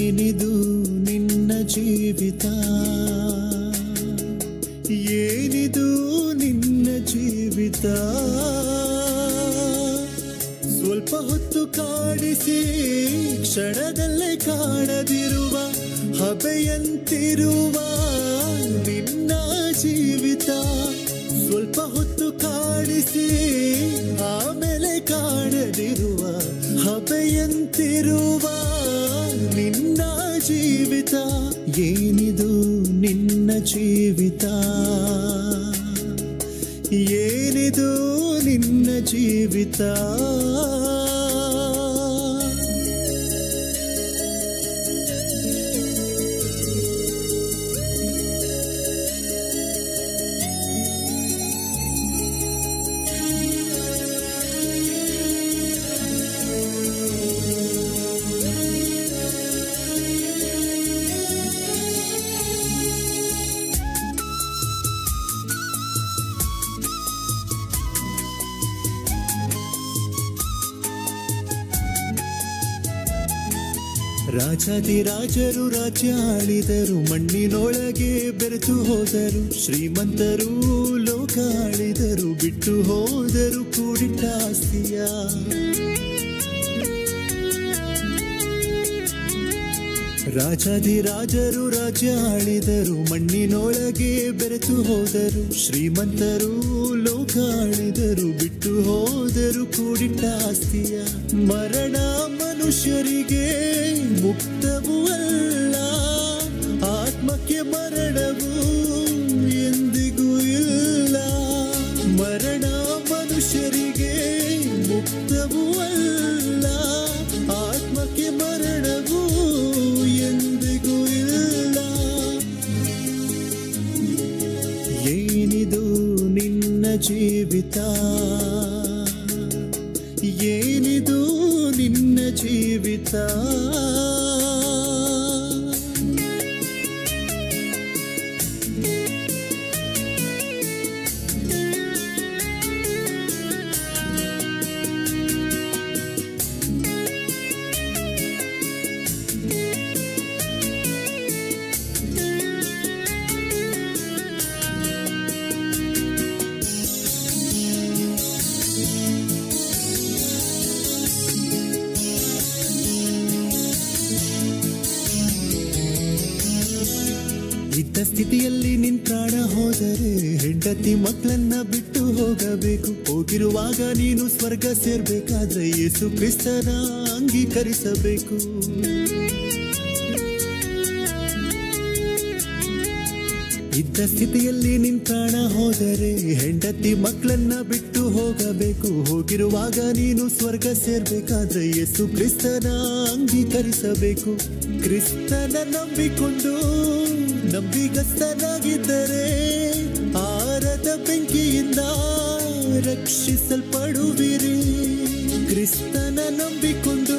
ಏನಿದು ನಿನ್ನ ಜೀವಿತ, ಏನಿದು ನಿನ್ನ ಜೀವಿತ. ಸ್ವಲ್ಪ ಹೊತ್ತು ಕಾಡಿಸಿ ಕ್ಷಣದಲ್ಲೇ ಕಾಣದಿರುವ ಹಬೆಯಂತಿರುವ ನಿನ್ನ ಜೀವಿತ. ಸ್ವಲ್ಪ ಹೊತ್ತು ಕಾಡಿಸಿ ಆಮೇಲೆ ಕಾಣದಿರುವ ಹಬೆಯಂತಿರುವ ನಿನ್ನ ಜೀವಿತ. ಏನಿದು ನಿನ್ನ ಜೀವಿತ, ಏನಿದು ನಿನ್ನ ಜೀವಿತ. ರಾಜಾದಿರಾಜರು ರಾಜ್ಯ ಆಳಿದರು, ಮಣ್ಣಿನೊಳಗೆ ಬೆರೆತು ಹೋದರು. ಶ್ರೀಮಂತರು ಲೋಕ ಆಳಿದರು, ಬಿಟ್ಟು ಹೋದರು ಕೂಡಿಟ್ಟ ಆಸ್ತಿಯ. ರಾಜಾದಿರಾಜರು ರಾಜ್ಯ ಆಳಿದರು, ಮಣ್ಣಿನೊಳಗೆ ಬೆರೆತು ಹೋದರು. ಶ್ರೀಮಂತರು ಲೋಕ ಆಳಿದರು, ಬಿಟ್ಟು ಹೋದರು ಕೂಡಿಟ್ಟ ಆಸ್ತಿಯ. ಮರಣ ಮನುಷ್ಯರಿಗೆ ಮುಕ್ತವೂ ಅಲ್ಲ, ಆತ್ಮಕ್ಕೆ ಮರಣವು ಎಂದಿಗೂ ಇಲ್ಲ. ಮರಣ ಮನುಷ್ಯರಿಗೆ ಮುಕ್ತವೂ ಅಲ್ಲ, ಆತ್ಮಕ್ಕೆ ಮರಣವು ಎಂದಿಗೂ ಇಲ್ಲ. ಏನಿದು ನಿನ್ನ ಜೀವಿತ, ಏನಿದು ನಿನ್ನ ಜೀವಿತ. ಇದ್ದ ಸ್ಥಿತಿಯಲ್ಲಿ ನಿನ್ ಪ್ರಾಣ ಹೋದರೆ ಹೆಂಡತಿ ಮಕ್ಕಳನ್ನ ಬಿಟ್ಟು ಹೋಗಬೇಕು. ಹೋಗಿರುವಾಗ ನೀನು ಸ್ವರ್ಗ ಸೇರ್ಬೇಕಾದ್ರೆ ಯೇಸು ಕ್ರಿಸ್ತನ ಅಂಗೀಕರಿಸಬೇಕು. ಇದ್ದ ಸ್ಥಿತಿಯಲ್ಲಿ ನಿನ್ ಪ್ರಾಣ ಹೋದರೆ ಹೆಂಡತಿ ಮಕ್ಕಳನ್ನ ಬಿಟ್ಟು ಹೋಗಬೇಕು. ಹೋಗಿರುವಾಗ ನೀನು ಸ್ವರ್ಗ ಸೇರ್ಬೇಕಾದ್ರೆ ಯೇಸು ಕ್ರಿಸ್ತನ ಅಂಗೀಕರಿಸಬೇಕು. ಕ್ರಿಸ್ತನ ನಂಬಿಕೊಂಡು ನಂಬಿಗಸ್ತನಾಗಿದ್ದರೆ ಆರದ ಬೆಂಕಿಯಿಂದ ರಕ್ಷಿಸಲ್ಪಡುವಿರಿ. ಕ್ರಿಸ್ತನ ನಂಬಿಕೊಂಡು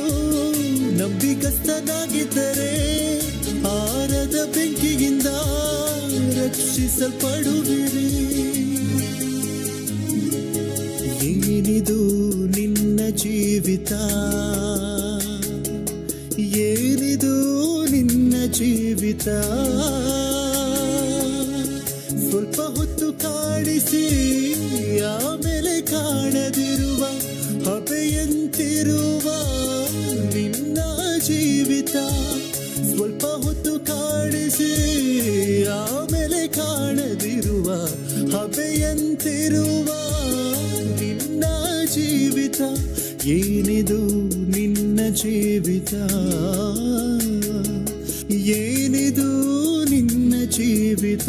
ನಂಬಿಗಸ್ತನಾಗಿದ್ದರೆ ಆರದ ಬೆಂಕಿಯಿಂದ ರಕ್ಷಿಸಲ್ಪಡುವಿರಿ. ಏನಿದು ನಿನ್ನ ಜೀವಿತ, ಏನಿದು ನಿನ್ನ ಜೀವಿತ. ಸ್ವಲ್ಪ ಹೊತ್ತು ಕಾಡಿಸಿ ಆಮೇಲೆ ಕಾಣದಿರುವ ಹಬೆಯಂತಿರುವ ನಿನ್ನ ಜೀವಿತ. ಸ್ವಲ್ಪ ಹೊತ್ತು ಕಾಡಿಸಿ ಆಮೇಲೆ ಕಾಣದಿರುವ ಹಬೆಯಂತಿರುವ ನಿನ್ನ ಜೀವಿತ. ಏನಿದು ನಿನ್ನ ಜೀವಿತ, ಏನಿದು ನಿನ್ನ ಜೀವಿತ.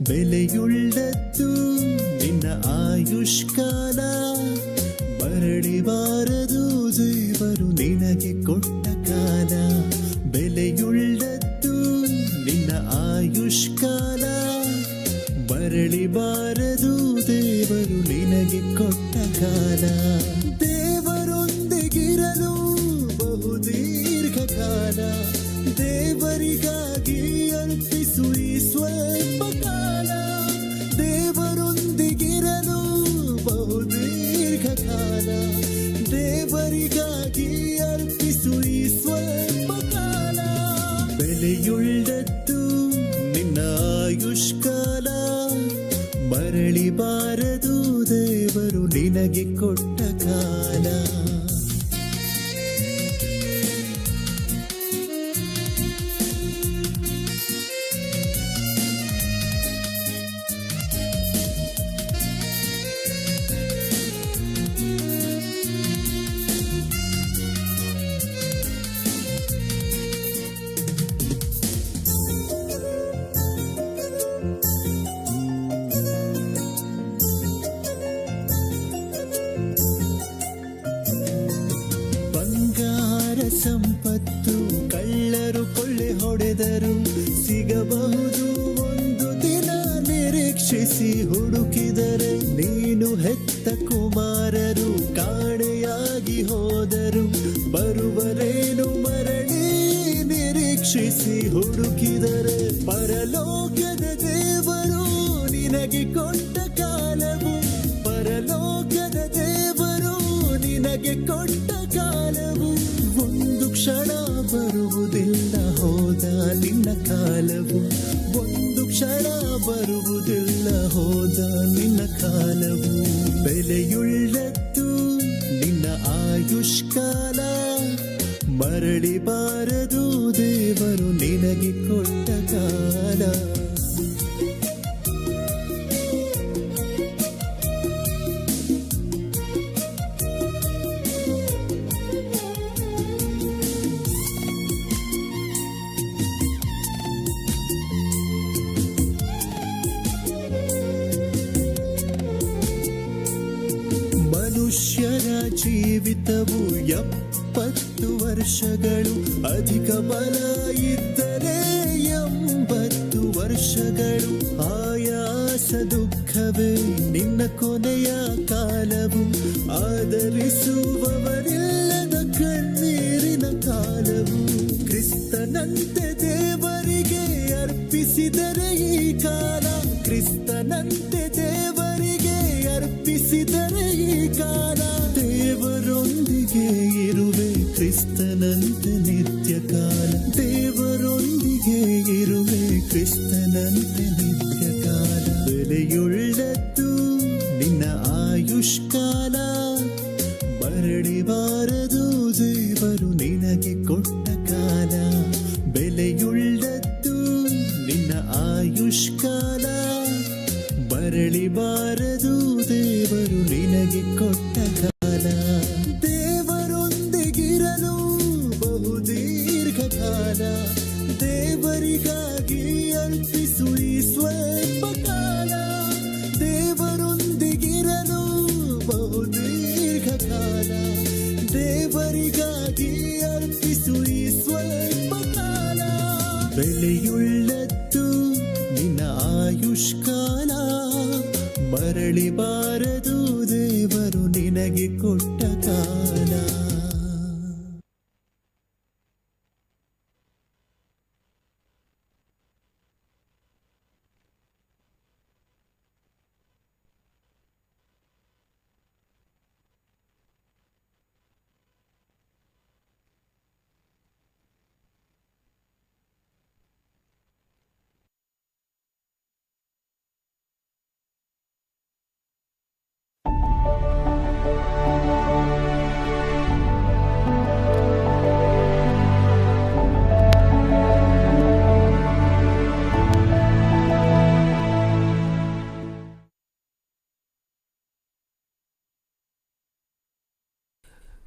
ಬೆಲೆಯುಳ್ಳದ್ದು ನಿನ್ನ ಆಯುಷ್ಕಾಲ, ಮರಳಿ ಬಾರದು ದೇವರು ನಿನಗೆ ಕೊಟ್ಟ ಕಾಲ. ಬೆಲೆಯುಳ್ಳದ್ದು ನಿನ್ನ ಆಯುಷ್ಕಾಲ, ಮರಳಿ ಬಾರದು ದೇವರು ನಿನಗೆ ಕೊಟ್ಟ ಕಾಲ. ದೇವರೊಂದಿಗಿರಲು ಬಹುದೀರ್ಘ ಕಾಲ, ದೇವರಿಗಾಗಿ ಅರ್ಪಿಸು ಈ ಸ್ವಲ್ಪ ಕಾಲ. ದೇವರೊಂದಿಗಿರಲು ಬಹುದೀರ್ಘ ಕಾಲ, ದೇವರಿಗಾಗಿ ಅರ್ಪಿಸು ಈ ಸ್ವಲ್ಪ ಕಾಲ. ಬೆಲೆಯುಳ್ಳದ್ದು ನಿನ್ನ ಆಯುಷ್ಕಾಲ, ಮರಳಿ ಬಾರದು ದೇವರು ನಿನಗೆ ಕೊಟ್ಟ ಕಾಲ. ಸಂಪತ್ತು ಕಳ್ಳರು ಕೊಳ್ಳೆ ಹೊಡೆದರು ಸಿಗಬಹುದು ಒಂದು ದಿನ, ನಿರೀಕ್ಷಿಸಿ ಹುಡುಕಿದರೆ ನೀನು ಹೆತ್ತ ಕುಮಾರರು ಕಾಣೆಯಾಗಿ ಹೋದರು. ಬರುವರೇನು ಮರಳಿ ನಿರೀಕ್ಷಿಸಿ ಹುಡುಕಿದರೆ, ಪರಲೋಕದ ದೇವರು ನಿನಗೆ ಕೊಟ್ಟ ಕಾಲವು, ಪರಲೋಕದ ದೇವರು ನಿನಗೆ ಕೊಟ್ಟ ಕಾಲವು. ಒಂದು ಕ್ಷಣ ಬರುವುದಿಲ್ಲ ಹೋದ ನಿನ್ನ ಕಾಲವು, ಒಂದು ಕ್ಷಣ ಬರುವುದಿಲ್ಲ ಹೋದ ನಿನ್ನ ಕಾಲವು. ಬೆಲೆಯುಳ್ಳದ್ದು ನಿನ್ನ ಆಯುಷ್ಕಾಲ, ಮರಳಿ ಬಾರದು ದೇವರು ನಿನಗೆ ಕೊಟ್ಟ ಕಾಲ. ಮನುಷ್ಯರ ಜೀವಿತವು 70 ವರ್ಷಗಳು, ಅಧಿಕ ಬಲ ಇದ್ದರೆ 80 ವರ್ಷಗಳು. ಆಯಾಸ ದುಃಖವೇ ನಿನ್ನ ಕೊನೆಯ ಕಾಲವು, ಆದರಿಸುವವರಿಲ್ಲದ ಕಣ್ಣೀರಿನ ಕಾಲವು. ಕ್ರಿಸ್ತನಂತೆ ದೇವರಿಗೆ ಅರ್ಪಿಸಿದರೆ ಈ ಕಾಲ, ಕ್ರಿಸ್ತನಂತೆ ದೇವರಿಗೆ ಅರ್ಪಿಸಿದರೆ ಈ ಕಾಲ. ದೇವರೊಂದಿಗೆ ಇರುವೆ ಕ್ರಿಸ್ತನಂತೆ ನಿತ್ಯ ಕಾಲ, ದೇವರೊಂದಿಗೆ ಇರುವೆ ಕ್ರಿಸ್ತನಂತೆ ನಿತ್ಯ ಕಾಲ. ಬೆಲೆಯುಳ್ಳದ್ದು ನಿನ್ನ ಆಯುಷ್ಕಾಲ, ಮರಳಿ ಬಾರದು ದೇವರು ನಿನಗೆ ಕೊಟ್ಟ ಕಾಲ. ಬೆಲೆಯುಳ್ಳದ್ದು ನಿನ್ನ ಆಯುಷ್ಕಾಲ, ಮರಳಿ ಬಾರದು ದೇವರು ನಿನಗೆ ಕೊಟ್ಟ ಕಾಲ. ದೇವರೊಂದಿಗಿರಲು ಬಹುದೀರ್ಘ ಕಾಲ, ದೇವರಿಗಾಗಿ ಅರ್ಪಿಸು ಈ ಸ್ವಲ್ಪ ಕಾಲ. ದೇವರೊಂದಿಗಿರಲು ಬಹುದೀರ್ಘ ಕಾಲ, ದೇವರಿಗಾಗಿ ಅರ್ಪಿಸು ಈ ಸ್ವಲ್ಪ ಕಾಲ. ಬೆಲೆಯುಳ್ಳದ್ದು ನಿನ್ನ ಆಯುಷ್ಕಾಲ, ಮರಳಿ ಬಾರದು ದೇವರು ನಿನಗೆ ಕೊಟ್ಟ ಕಾಲ.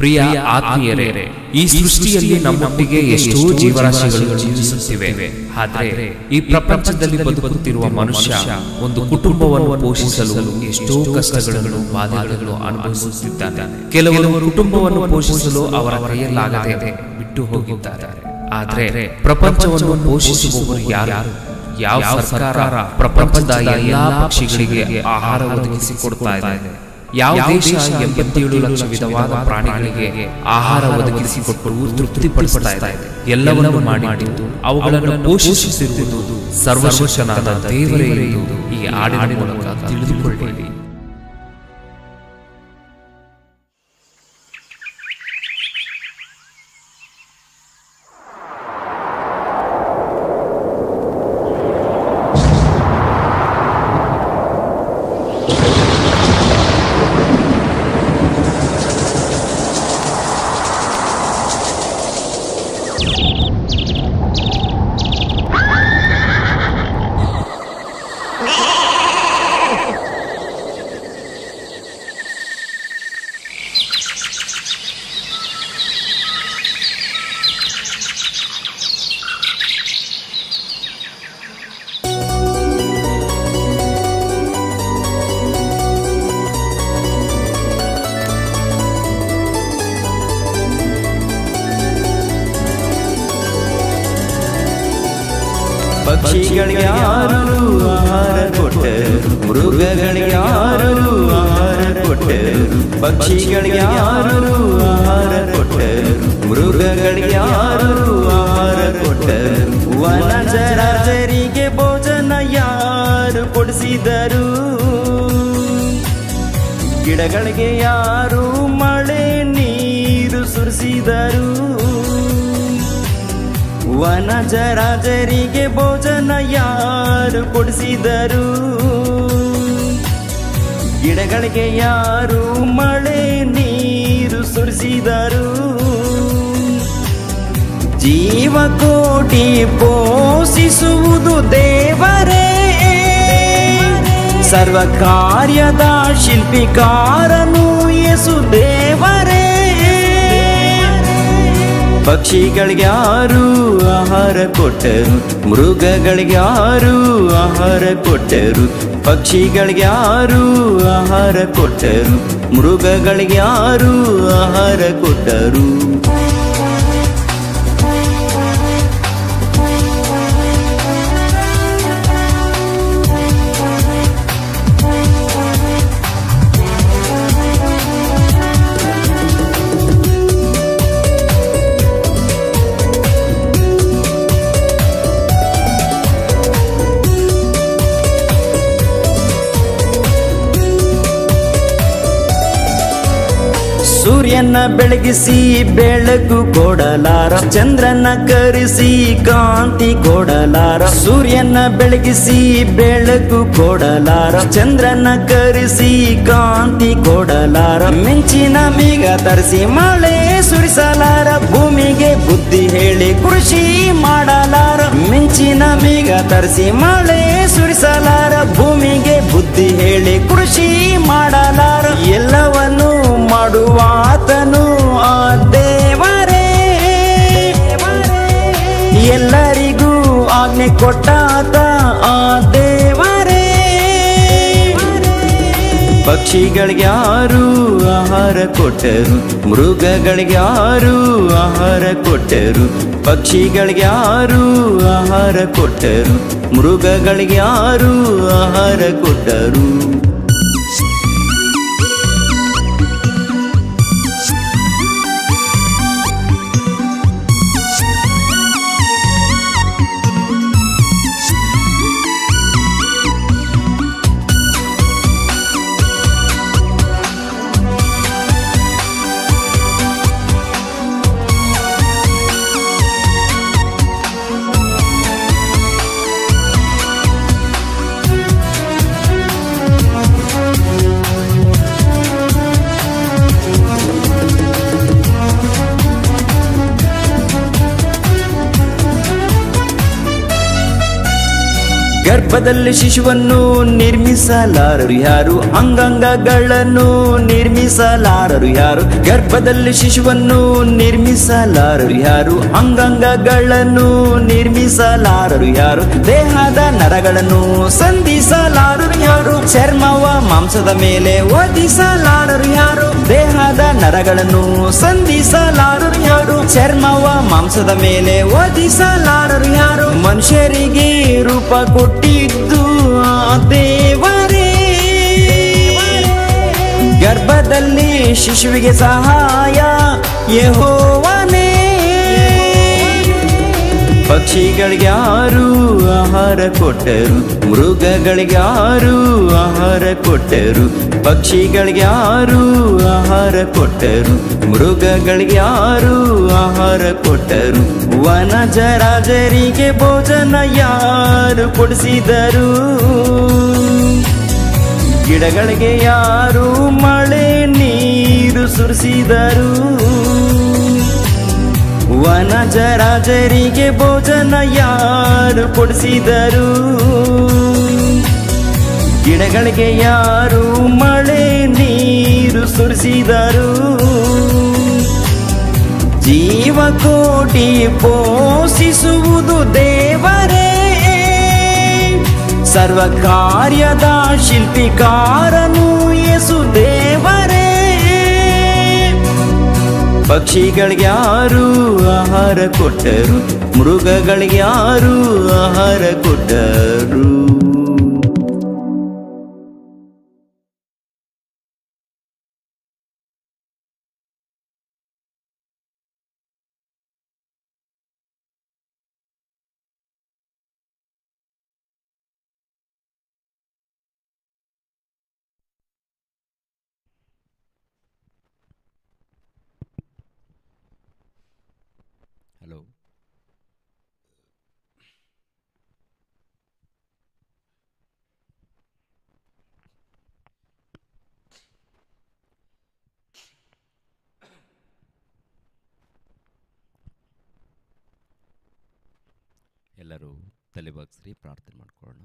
ಪ್ರಿಯ ಆತ್ಮೀಯರೇ, ಈ ಸೃಷ್ಟಿಯಲ್ಲಿ ನಮ್ಮೊಟ್ಟಿಗೆ ಎಷ್ಟೋ ಜೀವರಾಶಿಗಳು ಜೀವಿಸುತ್ತಿವೆ. ಆದರೆ ಈ ಪ್ರಪಂಚದಲ್ಲಿ ಬದುಕುತ್ತಿರುವ ಮನುಷ್ಯ ಒಂದು ಕುಟುಂಬವನ್ನು ಪೋಷಿಸಲು ಎಷ್ಟೋ ಕಷ್ಟಗಳನ್ನು ಬಾಧೆಗಳನ್ನು ಅನುಭವಿಸುತ್ತಿದ್ದಾನೆ. ಕೆಲವರು ಕುಟುಂಬವನ್ನು ಪೋಷಿಸಲು ಅವರ ಕೈಯಲ್ಲಾಗದೆ ಬಿಟ್ಟು ಹೋಗಿದ್ದಾರೆ. ಆದರೆ ಪ್ರಪಂಚವನ್ನು ಪೋಷಿಸುವವರು ಯಾರು? ಯಾವ ಸರ್ಕಾರ ಪ್ರಪಂಚದ ಎಲ್ಲಾ ಪಕ್ಷಿಗಳಿಗೆ ಆಹಾರ ಒದಗಿಸಿಕೊಡ್ತಾ ಇದೆ? ಯಾವ ದೇಶ 87 ಲಕ್ಷ ವಿಧವಾದ ಪ್ರಾಣಿಗಳಿಗೆ ಆಹಾರ ಒದಗಿಸಿಕೊಟ್ಟು ತೃಪ್ತಿಪಡಿಸ್ತಾ ಇದೆ? ಎಲ್ಲವನ್ನೂ ಮಾಡಿದ್ದು ಅವುಗಳನ್ನು ಪೋಷಿಸುತ್ತಿರುವುದು ಸರ್ವಶಕ್ತನಾದ ದೇವರೇ ಎಂದು ಈ ಹಾಡಿನ ಮೂಲಕ ತಿಳಿದುಕೊಳ್ಳಿ. ಪಕ್ಷಿಗಳಿಗೆ ಯಾರು ಆಹಾರ ಕೊಟ್ಟರು, ಮೃಗಗಳಿಗೆ ಯಾರು ಆಹಾರ ಕೊಟ್ಟರು, ಪಕ್ಷಿಗಳಿಗೆ ಯಾರು ಆಹಾರ ಕೊಟ್ಟರು, ಮೃಗಗಳಿಗೆ ಯಾರು ಆಹಾರ ಕೊಟ್ಟರು, ವನ ಚರಾಚರಿಗೆ ಭೋಜನ ಯಾರು ಕೊಡಿಸಿದರು, ಗಿಡಗಳಿಗೆ ಯಾರು ಮಳೆ ನೀರು ಸುರಿಸಿದರು, ವನ ಚರಾಚರಿಗೆ ಭೋಜನ ಯಾರು ಕೊಡಿಸಿದರು, ಗಿಡಗಳಿಗೆ ಯಾರು ಮಳೆ ನೀರು ಸುರಿಸಿದರು, ಜೀವಕೋಟಿ ಪೋಷಿಸುವುದು ದೇವರೇ, ಸರ್ವ ಕಾರ್ಯದ ಶಿಲ್ಪಿಕಾರನು ಯೇಸು ದೇವರೇ. ಪಕ್ಷಿಗಳಿಗೆ ಯಾರು ಆಹಾರ ಕೊಟ್ಟರು, ಮೃಗಗಳಿಗೆ ಯಾರು ಆಹಾರ ಕೊಟ್ಟರು, ಪಕ್ಷಿಗಳಿಗೆ ಯಾರು ಆಹಾರ ಕೊಟ್ಟರು, ಮೃಗಗಳಿಗೆ ಯಾರು ಆಹಾರ ಕೊಟ್ಟರು. ಸೂರ್ಯನ ಬೆಳಗಿಸಿ ಬೆಳಕು ಕೊಡಲಾರ, ಚಂದ್ರನ ಕರೆಸಿ ಕಾಂತಿ ಕೊಡಲಾರ, ಸೂರ್ಯನ ಬೆಳಗಿಸಿ ಬೆಳಕು ಕೊಡಲಾರ, ಚಂದ್ರನ ಕರೆಸಿ ಕಾಂತಿ ಕೊಡಲಾರ, ಮಿಂಚಿನ ಮೇಘ ತರಿಸಿ ಮಳೆ ಸುರಿಸಲಾರ, ಭೂಮಿಗೆ ಬುದ್ಧಿ ಹೇಳಿ ಕೃಷಿ ಮಾಡಲಾರ, ಮಿಂಚಿನ ಮೇಘ ತರಿಸಿ ಮಳೆ ಸುರಿಸಲಾರ, ಭೂಮಿಗೆ ಬುದ್ಧಿ ಹೇಳಿ ಕೃಷಿ ಮಾಡಲಾರ, ಎಲ್ಲವನ್ನು ಮಾಡುವಾತನು ಆ ದೇವರೇ, ಎಲ್ಲರಿಗೂ ಆಜ್ಞೆ ಕೊಟ್ಟಾತ ಆ ದೇವರೇ. ಪಕ್ಷಿಗಳಿಗೆ ಯಾರು ಆಹಾರ ಕೊಟ್ಟರು, ಮೃಗಗಳಿಗೆ ಯಾರು ಆಹಾರ ಕೊಟ್ಟರು, ಪಕ್ಷಿಗಳಿಗೆ ಯಾರು ಆಹಾರ ಕೊಟ್ಟರು, ಮೃಗಗಳಿಗೆ ಯಾರು ಆಹಾರ ಕೊಟ್ಟರು. ಗರ್ಭದಲ್ಲಿ ಶಿಶುವನ್ನು ನಿರ್ಮಿಸಲಾರರು ಯಾರು, ಅಂಗಾಂಗಗಳನ್ನು ನಿರ್ಮಿಸಲಾರರು ಯಾರು. ಗರ್ಭದಲ್ಲಿ ಶಿಶುವನ್ನು ನಿರ್ಮಿಸಲಾರರು ಯಾರು, ಅಂಗಾಂಗಗಳನ್ನು ನಿರ್ಮಿಸಲಾರರು ಯಾರು. ದೇಹದ ನರಗಳನ್ನು ಸಂಧಿಸಲಾರರು ಯಾರು, ಚರ್ಮವ ಮಾಂಸದ ಮೇಲೆ ಒದಿಸಲಾರರು ಯಾರು. ದೇಹದ ನರಗಳನ್ನು ಸಂಧಿಸಲಾರರು ಯಾರು, ಚರ್ಮವ ಮಾಂಸದ ಮೇಲೆ ಒದಿಸಲಾರರು ಯಾರು. ಮನುಷ್ಯರಿಗೆ ರೂಪ ಕೊಟ್ಟಿದ್ದು ಆ ದೇವರೇ, ಗರ್ಭದಲ್ಲಿ ಶಿಶುವಿಗೆ ಸಹಾಯ ಯೆಹೋವನೇ. ಪಕ್ಷಿಗಳಿಗೆ ಯಾರು ಆಹಾರ ಕೊಟ್ಟರು, ಮೃಗಗಳಿಗೆ ಯಾರು ಆಹಾರ ಕೊಟ್ಟರು. ಪಕ್ಷಿಗಳಿಗೆ ಯಾರು ಆಹಾರ ಕೊಟ್ಟರು, ಮೃಗಗಳಿಗೆ ಯಾರು ಆಹಾರ ಕೊಟ್ಟರು. ವನಜರಾಜರಿಗೆ ಭೋಜನ ಯಾರು ಕೊಡಿಸಿದರು, ಗಿಡಗಳಿಗೆ ಯಾರು ಮಳೆ ನೀರು ಸುರಿಸಿದರು. ವನಜರಾಜರಿಗೆ ಭೋಜನ ಯಾರು ಕೊಡಿಸಿದರು, ಗಿಡಗಳಿಗೆ ಯಾರು ಮಳೆ ನೀರು ಸುರಿಸಿದರು. ಜೀವಕೋಟಿ ಪೋಷಿಸುವುದು ದೇವರೇ, ಸರ್ವ ಕಾರ್ಯದ ಶಿಲ್ಪಿಕಾರನು ಯೇಸು ದೇವರೇ. ಪಕ್ಷಿಗಳಿಗೆ ಯಾರು ಆಹಾರ ಕೊಟ್ಟರು, ಮೃಗಗಳಿಗೆ ಯಾರು ಆಹಾರ ಕೊಟ್ಟರು. ಹಲೋ, ಎಲ್ಲರೂ ತಲೆಬಾಗ್ಸ್ರಿ, ಪ್ರಾರ್ಥನೆ ಮಾಡ್ಕೊಳ್ಳೋಣ.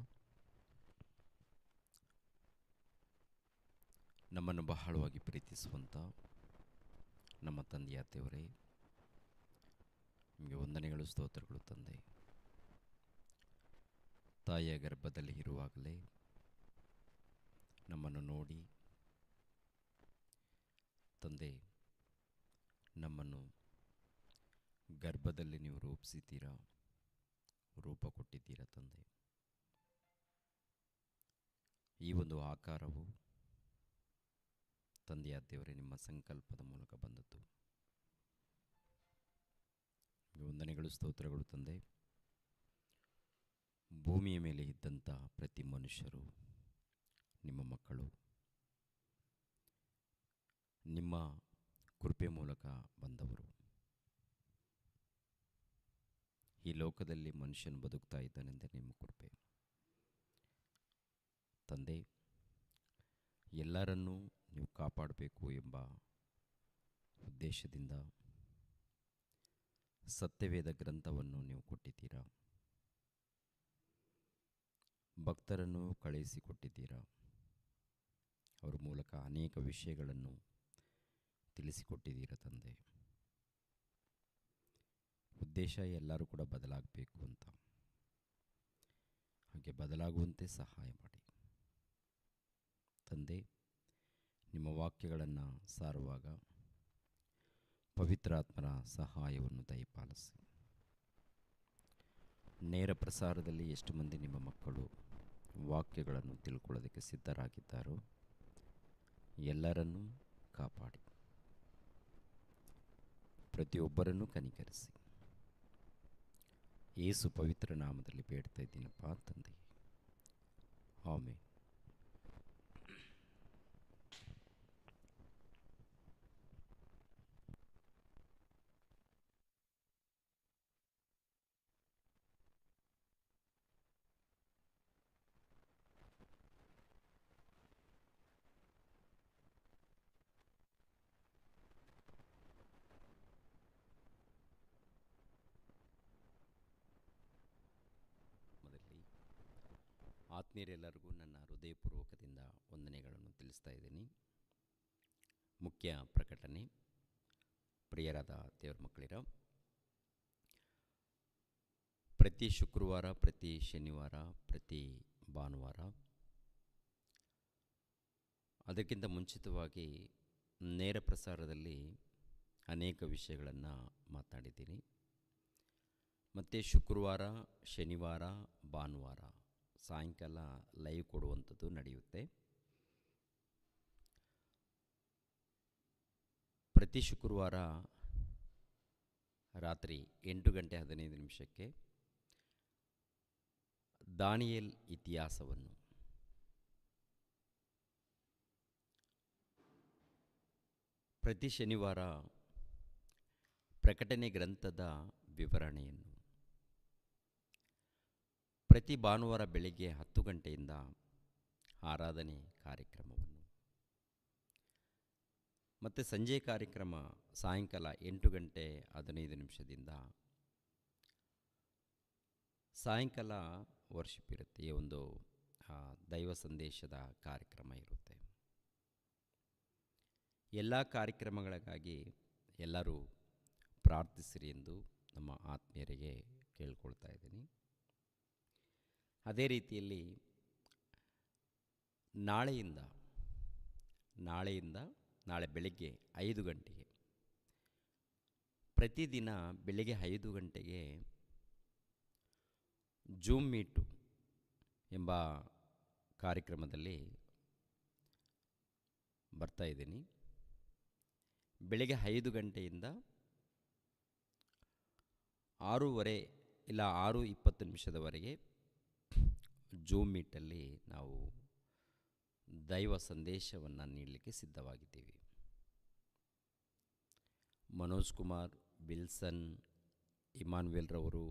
ನಮ್ಮನ್ನು ಬಹಳವಾಗಿ ಪ್ರೀತಿಸುವಂಥ ನಮ್ಮ ತಂದೆಯ ದೇವರೇ, ನಿಮಗೆ ವಂದನೆಗಳು, ಸ್ತೋತ್ರಗಳು ತಂದೆ. ತಾಯಿಯ ಗರ್ಭದಲ್ಲಿ ಇರುವಾಗಲೇ ನಮ್ಮನ್ನು ನೋಡಿ ತಂದೆ, ನಮ್ಮನ್ನು ಗರ್ಭದಲ್ಲಿ ನೀವು ರೂಪಿಸಿದ್ದೀರಾ, ರೂಪ ಕೊಟ್ಟಿದ್ದೀರಾ ತಂದೆ. ಈ ಒಂದು ಆಕಾರವು ತಂದೆಯ ದೇವರೇ ನಿಮ್ಮ ಸಂಕಲ್ಪದ ಮೂಲಕ ಬಂದದ್ದು. ವಂದನೆಗಳು, ಸ್ತೋತ್ರಗಳು ತಂದೆ. ಭೂಮಿಯ ಮೇಲೆ ಇದ್ದಂಥ ಪ್ರತಿ ಮನುಷ್ಯರು ನಿಮ್ಮ ಮಕ್ಕಳು, ನಿಮ್ಮ ಕೃಪೆ ಮೂಲಕ ಬಂದವರು. ಈ ಲೋಕದಲ್ಲಿ ಮನುಷ್ಯನು ಬದುಕ್ತಾ ಇದ್ದಾನೆಂದರೆ ನಿಮ್ಮ ಕೃಪೆ ತಂದೆ. ಎಲ್ಲರನ್ನೂ ನೀವು ಕಾಪಾಡಬೇಕು ಎಂಬ ಉದ್ದೇಶದಿಂದ ಸತ್ಯವೇದ ಗ್ರಂಥವನ್ನು ನೀವು ಕೊಟ್ಟಿದ್ದೀರಾ, ಭಕ್ತರನ್ನು ಕಳುಹಿಸಿಕೊಟ್ಟಿದ್ದೀರಾ. ಅವರ ಮೂಲಕ ಅನೇಕ ವಿಷಯಗಳನ್ನು ತಿಳಿಸಿಕೊಟ್ಟಿದ್ದೀರಾ ತಂದೆ. ಉದ್ದೇಶ ಎಲ್ಲರೂ ಕೂಡ ಬದಲಾಗಬೇಕು ಅಂತ, ಹಾಗೆ ಬದಲಾಗುವಂತೆ ಸಹಾಯ ಮಾಡಿ ತಂದೆ. ನಿಮ್ಮ ವಾಕ್ಯಗಳನ್ನು ಸಾರುವಾಗ ಪವಿತ್ರಾತ್ಮರ ಸಹಾಯವನ್ನು ದಯಪಾಲಿಸಿ. ನೇರ ಪ್ರಸಾರದಲ್ಲಿ ಎಷ್ಟು ಮಂದಿ ನಿಮ್ಮ ಮಕ್ಕಳು ವಾಕ್ಯಗಳನ್ನು ತಿಳ್ಕೊಳ್ಳೋದಕ್ಕೆ ಸಿದ್ಧರಾಗಿದ್ದಾರೋ ಎಲ್ಲರನ್ನೂ ಕಾಪಾಡಿ, ಪ್ರತಿಯೊಬ್ಬರನ್ನೂ ಕನಿಕರಿಸಿ. ಯೇಸು ಪವಿತ್ರ ನಾಮದಲ್ಲಿ ಬೇಡ್ತಾ ಇದ್ದೀನಪ್ಪ ತಂದೆ, ಆಮೆನ್. ಆತ್ಮೀಯರೆಲ್ಲರಿಗೂ ನನ್ನ ಹೃದಯಪೂರ್ವಕದಿಂದ ವಂದನೆಗಳನ್ನು ತಿಳಿಸ್ತಾ ಇದ್ದೀನಿ. ಮುಖ್ಯ ಪ್ರಕಟಣೆ. ಪ್ರಿಯರಾದ ದೇವರ ಮಕ್ಕಳಿರ, ಪ್ರತಿ ಶುಕ್ರವಾರ, ಪ್ರತಿ ಶನಿವಾರ, ಪ್ರತಿ ಭಾನುವಾರ, ಅದಕ್ಕಿಂತ ಮುಂಚಿತವಾಗಿ ನೇರ ಪ್ರಸಾರದಲ್ಲಿ ಅನೇಕ ವಿಷಯಗಳನ್ನು ಮಾತನಾಡಿದ್ದೀನಿ. ಮತ್ತು ಶುಕ್ರವಾರ, ಶನಿವಾರ, ಭಾನುವಾರ ಸಾಯಂಕಾಲ ಲೈವ್ ಕೊಡುವಂಥದ್ದು ನಡೆಯುತ್ತೆ. ಪ್ರತಿ ಶುಕ್ರವಾರ ರಾತ್ರಿ 8:15 ದಾನಿಯೇಲ್ ಇತಿಹಾಸವನ್ನು, ಪ್ರತಿ ಶನಿವಾರ ಪ್ರಕಟಣೆ ಗ್ರಂಥದ ವಿವರಣೆಯನ್ನು, ಪ್ರತಿ ಭಾನುವಾರ ಬೆಳಿಗ್ಗೆ 10 ಗಂಟೆಯಿಂದ ಆರಾಧನೆ ಕಾರ್ಯಕ್ರಮವನ್ನು, ಮತ್ತು ಸಂಜೆ ಕಾರ್ಯಕ್ರಮ ಸಾಯಂಕಾಲ 8:15 ಸಾಯಂಕಾಲ ವರ್ಷಿಪ್ ಇರುತ್ತೆ. ಒಂದು ದೈವ ಸಂದೇಶದ ಕಾರ್ಯಕ್ರಮ ಇರುತ್ತೆ. ಎಲ್ಲ ಕಾರ್ಯಕ್ರಮಗಳಿಗಾಗಿ ಎಲ್ಲರೂ ಪ್ರಾರ್ಥಿಸಿರಿ ಎಂದು ನಮ್ಮ ಆತ್ಮೀಯರಿಗೆ ಕೇಳ್ಕೊಳ್ತಾ ಇದ್ದೀನಿ. ಅದೇ ರೀತಿಯಲ್ಲಿ ನಾಳೆ ಬೆಳಗ್ಗೆ 5 ಗಂಟೆಗೆ, ಪ್ರತಿದಿನ ಬೆಳಗ್ಗೆ 5 ಗಂಟೆಗೆ ಜೂಮ್ ಮೀಟು ಎಂಬ ಕಾರ್ಯಕ್ರಮದಲ್ಲಿ ಬರ್ತಾ ಇದ್ದೀನಿ. ಬೆಳಗ್ಗೆ 5 ಗಂಟೆಯಿಂದ 6:15 ಇಲ್ಲ 6:20 ಜೂಮ್ ಮೀಟಲ್ಲಿ ನಾವು ದೈವ ಸಂದೇಶವನ್ನು ನೀಡಲಿಕ್ಕೆ ಸಿದ್ಧವಾಗಿದ್ದೀವಿ. ಮನೋಜ್ ಕುಮಾರ್, ವಿಲ್ಸನ್, ಇಮಾನ್ವೆಲ್ರವರು,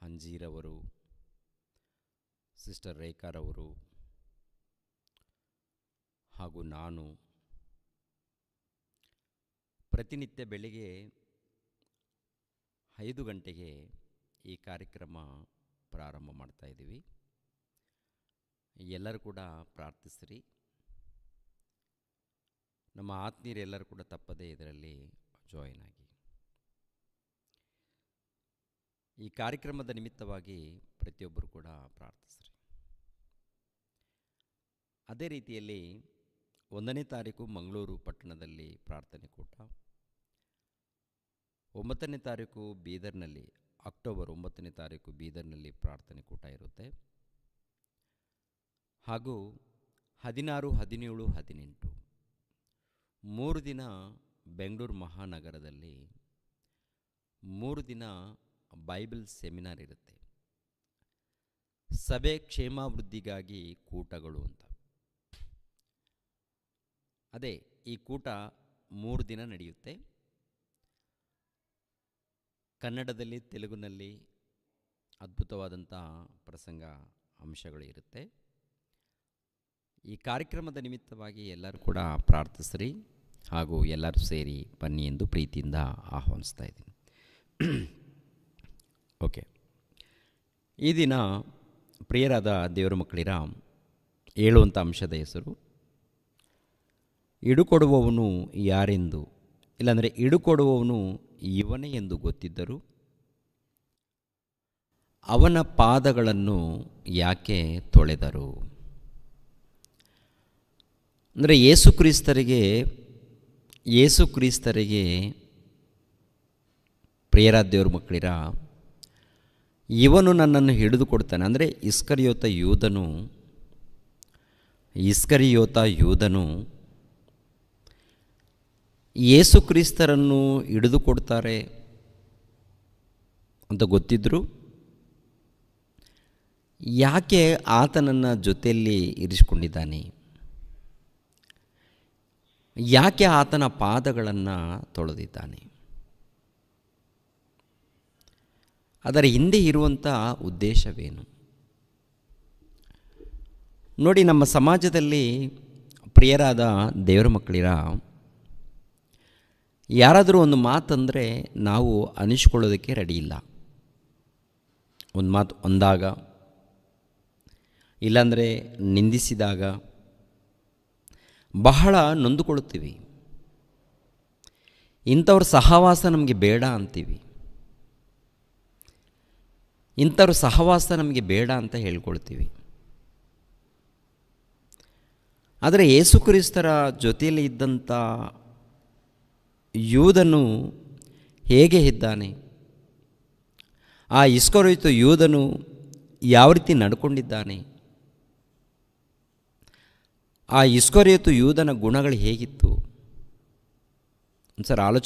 ಹಂಜೀರವರು, ಸಿಸ್ಟರ್ ರೇಖಾರವರು ಹಾಗೂ ನಾನು ಪ್ರತಿನಿತ್ಯ ಬೆಳಿಗ್ಗೆ 5 ಗಂಟೆಗೆ ಈ ಕಾರ್ಯಕ್ರಮ ಪ್ರಾರಂಭ ಮಾಡ್ತಾ ಇದ್ದೀವಿ. ಎಲ್ಲರೂ ಕೂಡ ಪ್ರಾರ್ಥಿಸಿರಿ. ನಮ್ಮ ಆತ್ಮೀಯರೆಲ್ಲರೂ ಕೂಡ ತಪ್ಪದೇ ಇದರಲ್ಲಿ ಜಾಯಿನ್ ಆಗಿ. ಈ ಕಾರ್ಯಕ್ರಮದ ನಿಮಿತ್ತವಾಗಿ ಪ್ರತಿಯೊಬ್ಬರು ಕೂಡ ಪ್ರಾರ್ಥಿಸಿರಿ. ಅದೇ ರೀತಿಯಲ್ಲಿ 1ನೇ ತಾರೀಕು ಮಂಗಳೂರು ಪಟ್ಟಣದಲ್ಲಿ ಪ್ರಾರ್ಥನೆ ಕೂಟ, 9ನೇ ತಾರೀಕು ಬೀದರ್ನಲ್ಲಿ, ಅಕ್ಟೋಬರ್ 9ನೇ ತಾರೀಕು ಬೀದರ್ನಲ್ಲಿ ಪ್ರಾರ್ಥನೆ ಕೂಟ ಇರುತ್ತೆ. ಹಾಗೂ 16, 17, 18 3 ದಿನ ಬೆಂಗಳೂರು ಮಹಾನಗರದಲ್ಲಿ 3 ದಿನ ಬೈಬಲ್ ಸೆಮಿನಾರ್ ಇರುತ್ತೆ. ಸಭೆ ಕ್ಷೇಮಾಭಿವೃದ್ಧಿಗಾಗಿ ಕೂಟಗಳು ಅಂತ. ಅದೇ ಈ ಕೂಟ 3 ದಿನ ನಡೆಯುತ್ತೆ. ಕನ್ನಡದಲ್ಲಿ, ತೆಲುಗಿನಲ್ಲಿ ಅದ್ಭುತವಾದಂಥ ಪ್ರಸಂಗ ಅಂಶಗಳು ಇರುತ್ತೆ. ಈ ಕಾರ್ಯಕ್ರಮದ ನಿಮಿತ್ತವಾಗಿ ಎಲ್ಲರೂ ಕೂಡ ಪ್ರಾರ್ಥಿಸಿರಿ ಹಾಗೂ ಎಲ್ಲರೂ ಸೇರಿ ಬನ್ನಿ ಎಂದು ಪ್ರೀತಿಯಿಂದ ಆಹ್ವಾನಿಸ್ತಾ ಇದ್ದೀನಿ. ಓಕೆ, ಈ ದಿನ ಪ್ರಿಯರಾದ ದೇವರ ಮಕ್ಕಳಿರ ಹೇಳುವಂಥ ಅಂಶದ ಹೆಸರು ಹಿಡುಕೊಡುವವನು ಯಾರೆಂದು, ಇಲ್ಲಾಂದರೆ ಹಿಡುಕೊಡುವವನು ಇವನೇ ಎಂದು ಗೊತ್ತಿದ್ದರೂ ಅವನ ಪಾದಗಳನ್ನು ಯಾಕೆ ತೊಳೆದರು. ಅಂದರೆ ಯೇಸು ಕ್ರಿಸ್ತರಿಗೆ ಪ್ರಿಯರಾದ ದೇವರ ಮಕ್ಕಳಿರ, ಇವನು ನನ್ನನ್ನು ಹಿಡಿದು ಕೊಡ್ತಾನೆ. ಅಂದರೆ ಇಸ್ಕರಿಯೋತ ಯೂದನು ಯೇಸು ಕ್ರಿಸ್ತರನ್ನು ಹಿಡಿದು ಕೊಡ್ತಾರೆ ಅಂತ ಗೊತ್ತಿದ್ದರು ಯಾಕೆ ಆತನನ್ನು ಜೊತೆಯಲ್ಲಿ ಇರಿಸಿಕೊಂಡಿದ್ದಾನೆ, ಯಾಕೆ ಆತನ ಪಾದಗಳನ್ನು ತೊಳೆದಿದ್ದಾನೆ, ಅದರ ಹಿಂದೆ ಇರುವಂಥ ಉದ್ದೇಶವೇನು? ನೋಡಿ, ನಮ್ಮ ಸಮಾಜದಲ್ಲಿ ಪ್ರಿಯರಾದ ದೇವರ ಮಕ್ಕಳಿರ, ಯಾರಾದರೂ ಒಂದು ಮಾತಂದರೆ ನಾವು ಅನಿಸ್ಕೊಳ್ಳೋದಕ್ಕೆ ರೆಡಿ ಇಲ್ಲ. ಒಂದು ಮಾತು ಅಂದಾಗ ಇಲ್ಲಾಂದರೆ ನಿಂದಿಸಿದಾಗ ಬಹಳ ನೊಂದುಕೊಳ್ಳುತ್ತೀವಿ. ಇಂಥವ್ರ ಸಹವಾಸ ನಮಗೆ ಬೇಡ ಅಂತೀವಿ. ಇಂಥವ್ರ ಸಹವಾಸ ನಮಗೆ ಬೇಡ ಅಂತ ಹೇಳ್ಕೊಳ್ತೀವಿ. ಆದರೆ ಯೇಸು ಕ್ರಿಸ್ತರ ಜೊತೆಯಲ್ಲಿ ಇದ್ದಂಥ ಯೂದನು ಹೇಗೆ ಇದ್ದಾನೆ, ಆ ಇಸ್ಕರಿಯೋತ ಯೂದನು ಯಾವ ರೀತಿ ನಡ್ಕೊಂಡಿದ್ದಾನೆ, ಆ ಇಸ್ಕರಿಯೋತ ಯೂದನ ಗುಣಗಳು ಹೇಗಿತ್ತು ಒಂದು ಸಲ ಆಲೋಚನೆ